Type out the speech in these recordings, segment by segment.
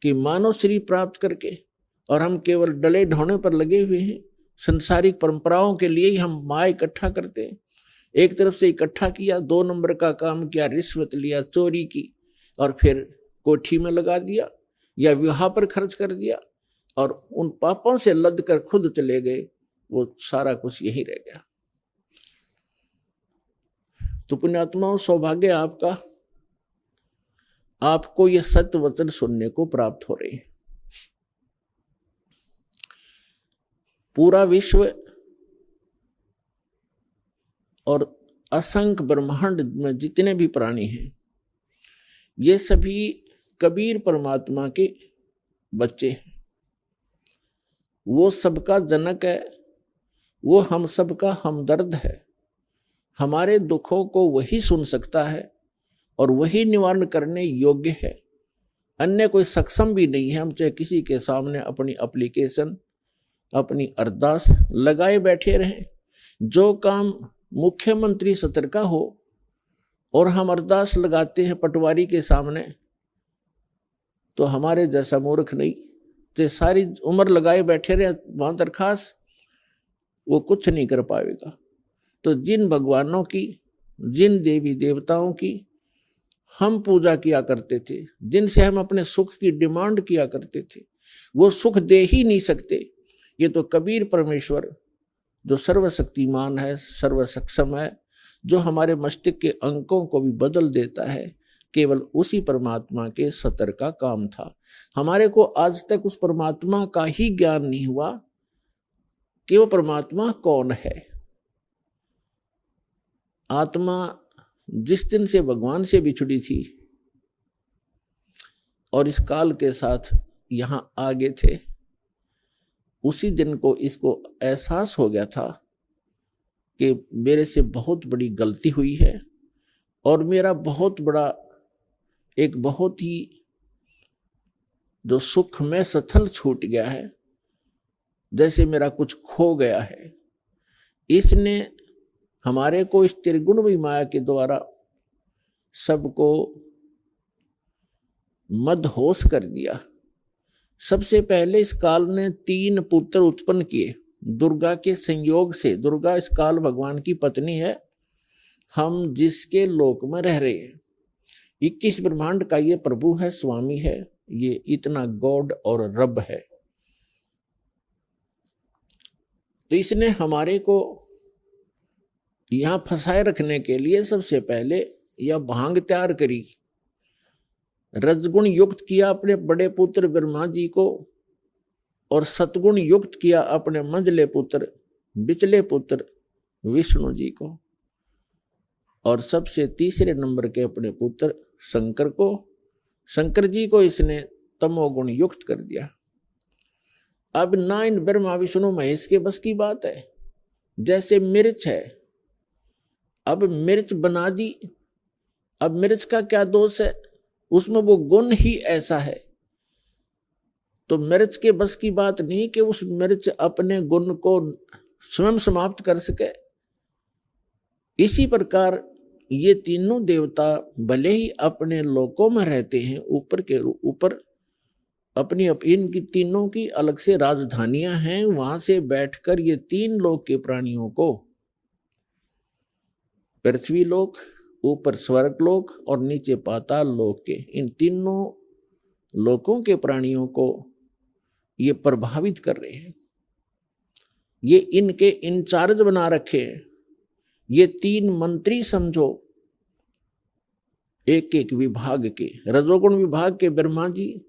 कि मानव शरीर प्राप्त करके और हम केवल डले ढोने पर लगे हुए हैं। संसारिक परंपराओं के लिए ही हम माया इकट्ठा करते हैं। एक तरफ से इकट्ठा किया, 2 नंबर का काम किया, रिश्वत लिया, चोरी की और फिर कोठी में लगा दिया या विवाह पर खर्च कर दिया और उन पापों से लद कर खुद चले गए। वो सारा कुछ यही रह गया। तो पुण्यात्माओं, सौभाग्य आपका, आपको ये सत्य वचन सुनने को प्राप्त हो रहे हैं। पूरा विश्व और असंख्य ब्रह्मांड में जितने भी प्राणी हैं, ये सभी कबीर परमात्मा के बच्चे हैं। वो सबका जनक है, वो हम सबका हमदर्द है। हमारे दुखों को वही सुन सकता है और वही निवारण करने योग्य है। अन्य कोई सक्षम भी नहीं है। हम चाहे किसी के सामने अपनी एप्लीकेशन, अपनी अरदास लगाए बैठे रहें। जो काम मुख्यमंत्री सत्र का हो और हम अरदास लगाते हैं पटवारी के सामने, तो हमारे जैसा मूर्ख नहीं, तो सारी उम्र लगाए बैठे रहे वहां दरखास्त, वो कुछ नहीं कर पाएगा। तो जिन भगवानों की, जिन देवी देवताओं की हम पूजा किया करते थे, जिनसे हम अपने सुख की डिमांड किया करते थे, वो सुख दे ही नहीं सकते। ये तो कबीर परमेश्वर जो सर्वशक्तिमान है, सर्व सक्षम है, जो हमारे मस्तिष्क के अंकों को भी बदल देता है, केवल उसी परमात्मा के सतर का काम था। हमारे को आज तक उस परमात्मा का ही ज्ञान नहीं हुआ कि वो परमात्मा कौन है। आत्मा जिस दिन से भगवान से बिछड़ी थी और इस काल के साथ यहां आगे थे, उसी दिन को इसको एहसास हो गया था कि मेरे से बहुत बड़ी गलती हुई है और मेरा बहुत बड़ा, एक बहुत ही जो सुख में सथल छूट गया है, जैसे मेरा कुछ खो गया है। इसने हमारे को इस त्रिगुण माया के द्वारा सबको मदहोश कर दिया। सबसे पहले इस काल ने 3 पुत्र उत्पन्न किए दुर्गा के संयोग से। दुर्गा इस काल भगवान की पत्नी है, हम जिसके लोक में रह रहे हैं। 21 ब्रह्मांड का ये प्रभु है, स्वामी है, ये इतना गॉड और रब है। तो इसने हमारे को यहां फंसाए रखने के लिए सबसे पहले यह भांग तैयार करी, रजगुण युक्त किया अपने बड़े पुत्र ब्रह्मा जी को और सतगुण युक्त किया अपने मंझले पुत्र, बिचले पुत्र विष्णु जी को, और सबसे तीसरे नंबर के अपने पुत्र शंकर को, शंकर जी को इसने तमोगुण युक्त कर दिया। अब ना इन ब्रह्मा विष्णु महेश के बस की बात है। जैसे मिर्च है, अब मिर्च बना दी, अब मिर्च का क्या दोष है, उसमें वो गुण ही ऐसा है। तो मिर्च के बस की बात नहीं कि उस मिर्च अपने गुण को स्वयं समाप्त कर सके। इसी प्रकार ये तीनों देवता भले ही अपने लोकों में रहते हैं, ऊपर के ऊपर अपनी इनकी तीनों की अलग से राजधानियां हैं, वहां से बैठकर ये 3 लोक के प्राणियों को, पृथ्वी लोक, ऊपर स्वर्ग लोक और नीचे पाताल लोक के, इन तीनों लोकों के प्राणियों को ये प्रभावित कर रहे हैं। ये इनके इंचार्ज बना रखे हैं। ये 3 मंत्री समझो, एक एक विभाग के, रजोगुण विभाग के ब्रह्मा जी,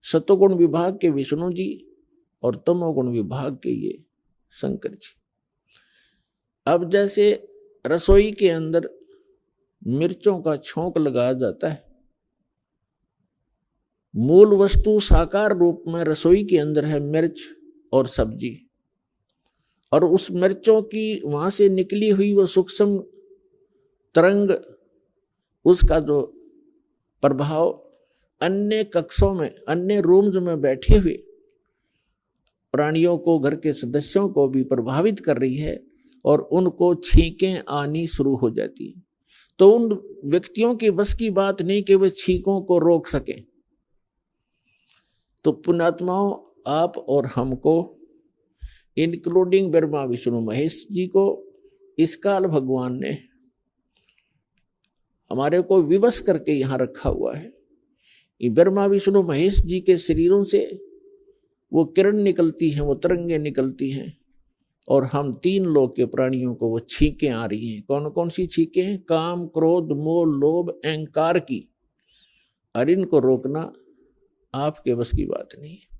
सतोगुण विभाग के विष्णु जी और तमोगुण विभाग के ये शंकर जी। अब जैसे रसोई के अंदर मिर्चों का छोंक लगाया जाता है, मूल वस्तु साकार रूप में रसोई के अंदर है मिर्च और सब्जी, और उस मिर्चों की वहां से निकली हुई वो सूक्ष्म तरंग, उसका जो प्रभाव अन्य कक्षों में, अन्य रूम्स में बैठे हुए प्राणियों को, घर के सदस्यों को भी प्रभावित कर रही है और उनको छींकें आनी शुरू हो जाती है। तो उन व्यक्तियों की बस की बात नहीं कि वे छींकों को रोक सकें। तो पुण्यात्माओं, आप और हमको, इंक्लूडिंग ब्रह्मा विष्णु महेश जी को, इस काल भगवान ने हमारे को विवश करके यहाँ रखा हुआ है। ये ब्रह्मा विष्णु महेश जी के शरीरों से वो किरण निकलती हैं, वो तरंगे निकलती हैं, और हम तीन लोक के प्राणियों को वो छींकें आ रही हैं। कौन कौन सी छींकें हैं? काम, क्रोध, मोह, लोभ, अहंकार की। और इनको रोकना आपके बस की बात नहीं है।